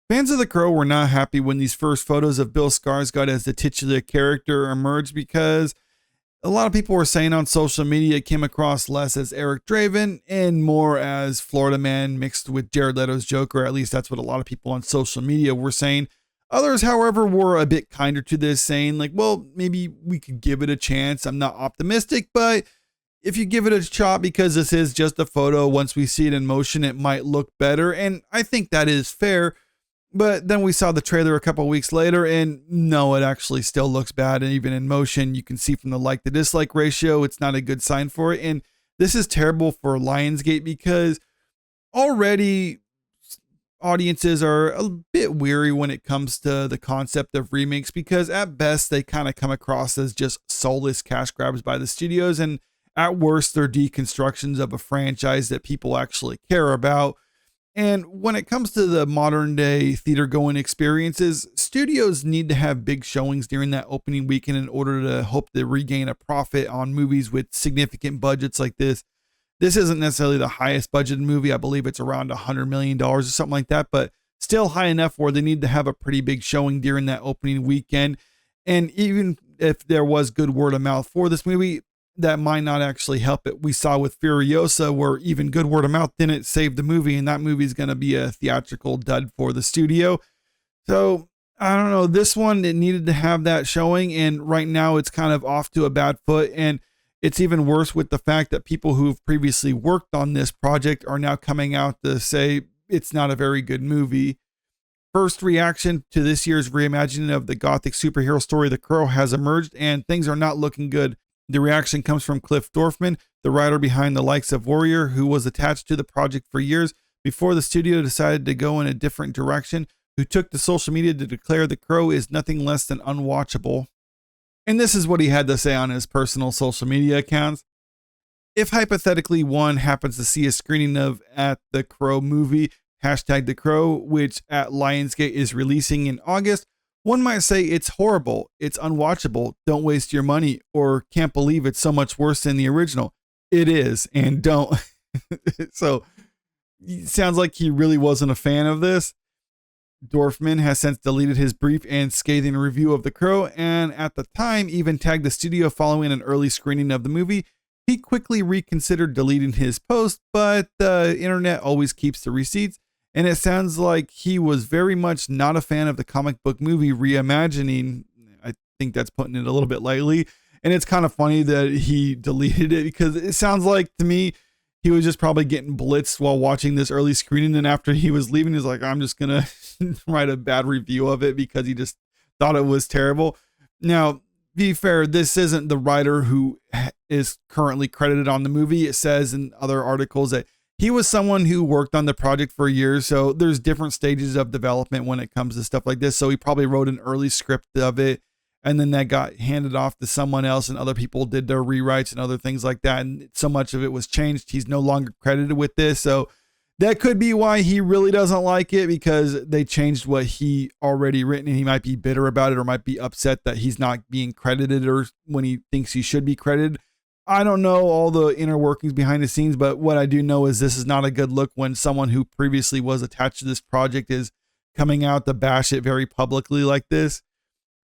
Fans of The Crow were not happy when these first photos of Bill Skarsgård as the titular character emerged because a lot of people were saying on social media it came across less as Eric Draven and more as Florida Man mixed with Jared Leto's Joker. At least that's what a lot of people on social media were saying. Others, however, were a bit kinder to this, saying like, well, maybe we could give it a chance. I'm not optimistic, but if you give it a shot, because this is just a photo, once we see it in motion, it might look better. And I think that is fair. But then we saw the trailer a couple weeks later, and no, it actually still looks bad. And even in motion, you can see from the like to dislike ratio, it's not a good sign for it. And this is terrible for Lionsgate because already audiences are a bit weary when it comes to the concept of remakes, because at best they kind of come across as just soulless cash grabs by the studios, and at worst they're deconstructions of a franchise that people actually care about. And when it comes to the modern day theater going experiences, studios need to have big showings during that opening weekend in order to hope to regain a profit on movies with significant budgets like this. This isn't necessarily the highest budgeted movie. I believe it's around $100 million or something like that, but still high enough where they need to have a pretty big showing during that opening weekend. And even if there was good word of mouth for this movie, that might not actually help it. We saw with Furiosa where even good word of mouth didn't save the movie, and that movie is going to be a theatrical dud for the studio. So I don't know, this one, it needed to have that showing, and right now it's kind of off to a bad foot. And it's even worse with the fact that people who've previously worked on this project are now coming out to say it's not a very good movie. First reaction to this year's reimagining of the gothic superhero story The Crow has emerged, and things are not looking good. The reaction comes from Cliff Dorfman, the writer behind the likes of Warrior, who was attached to the project for years before the studio decided to go in a different direction, who took to social media to declare The Crow is nothing less than unwatchable. And this is what he had to say on his personal social media accounts. If hypothetically one happens to see a screening of At the Crow movie, hashtag The Crow, which at Lionsgate is releasing in August, one might say it's horrible, it's unwatchable, don't waste your money, or can't believe it's so much worse than the original. It is, and don't. So, it sounds like he really wasn't a fan of this. Dorfman has since deleted his brief and scathing review of The Crow, and at the time even tagged the studio following an early screening of the movie. He quickly reconsidered deleting his post, but the internet always keeps the receipts. And it sounds like he was very much not a fan of the comic book movie Reimagining. I think that's putting it a little bit lightly. And it's kind of funny that he deleted it, because it sounds like to me he was just probably getting blitzed while watching this early screening. And after he was leaving, he's like, I'm just going to write a bad review of it because he just thought it was terrible. Now, be fair, this isn't the writer who is currently credited on the movie. It says in other articles that he was someone who worked on the project for years, so there's different stages of development when it comes to stuff like this. So he probably wrote an early script of it, and then that got handed off to someone else, and other people did their rewrites and other things like that, and so much of it was changed. He's no longer credited with this, so that could be why he really doesn't like it, because they changed what he already written, and he might be bitter about it, or might be upset that he's not being credited, or when he thinks he should be credited. I don't know all the inner workings behind the scenes, but what I do know is this is not a good look when someone who previously was attached to this project is coming out to bash it very publicly like this.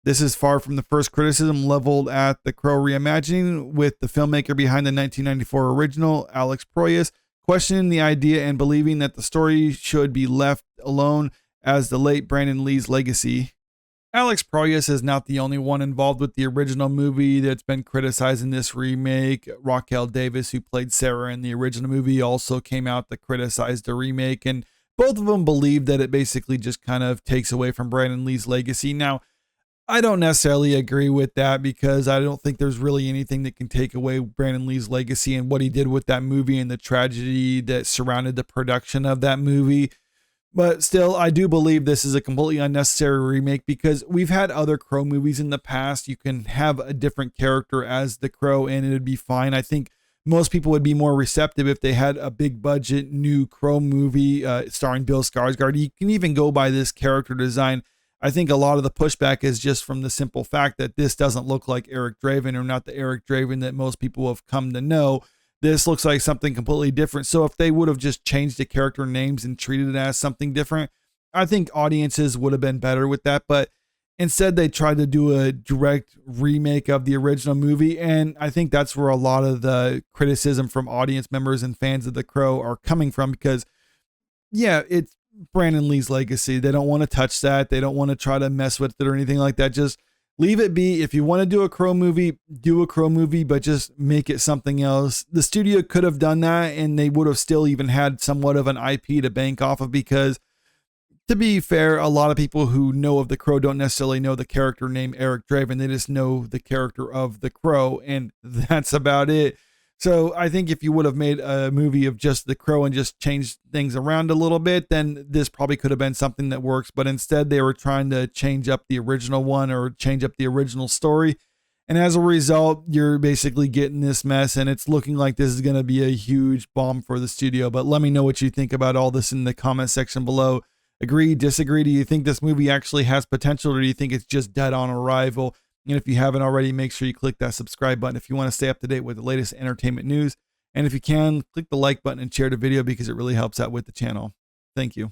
This is far from the first criticism leveled at The Crow Reimagining, with the filmmaker behind the 1994 original, Alex Proyas, questioning the idea and believing that the story should be left alone as the late Brandon Lee's legacy. Alex Proyas is not the only one involved with the original movie that's been criticizing this remake. Raquel Davis, who played Sarah in the original movie, also came out to criticize the remake, and both of them believe that it basically just kind of takes away from Brandon Lee's legacy. Now, I don't necessarily agree with that, because I don't think there's really anything that can take away Brandon Lee's legacy and what he did with that movie and the tragedy that surrounded the production of that movie. But still, I do believe this is a completely unnecessary remake, because we've had other Crow movies in the past. You can have a different character as the Crow and it'd be fine. I think most people would be more receptive if they had a big budget new Crow movie starring Bill Skarsgård. You can even go by this character design. I think a lot of the pushback is just from the simple fact that this doesn't look like Eric Draven, or not the Eric Draven that most people have come to know. This looks like something completely different. So if they would have just changed the character names and treated it as something different, I think audiences would have been better with that, but instead they tried to do a direct remake of the original movie. And I think that's where a lot of the criticism from audience members and fans of The Crow are coming from, because yeah, it's Brandon Lee's legacy. They don't want to touch that. They don't want to try to mess with it or anything like that. Just leave it be. If you want to do a Crow movie, do a Crow movie, but just make it something else. The studio could have done that, and they would have still even had somewhat of an IP to bank off of, because to be fair, a lot of people who know of The Crow don't necessarily know the character named Eric Draven. They just know the character of The Crow, and that's about it. So I think if you would have made a movie of just The Crow and just changed things around a little bit, then this probably could have been something that works. But instead, they were trying to change up the original one or change up the original story. And as a result, you're basically getting this mess, and it's looking like this is going to be a huge bomb for the studio. But let me know what you think about all this in the comment section below. Agree, disagree? Do you think this movie actually has potential, or do you think it's just dead on arrival? And if you haven't already, make sure you click that subscribe button if you want to stay up to date with the latest entertainment news. And if you can, click the like button and share the video, because it really helps out with the channel. Thank you.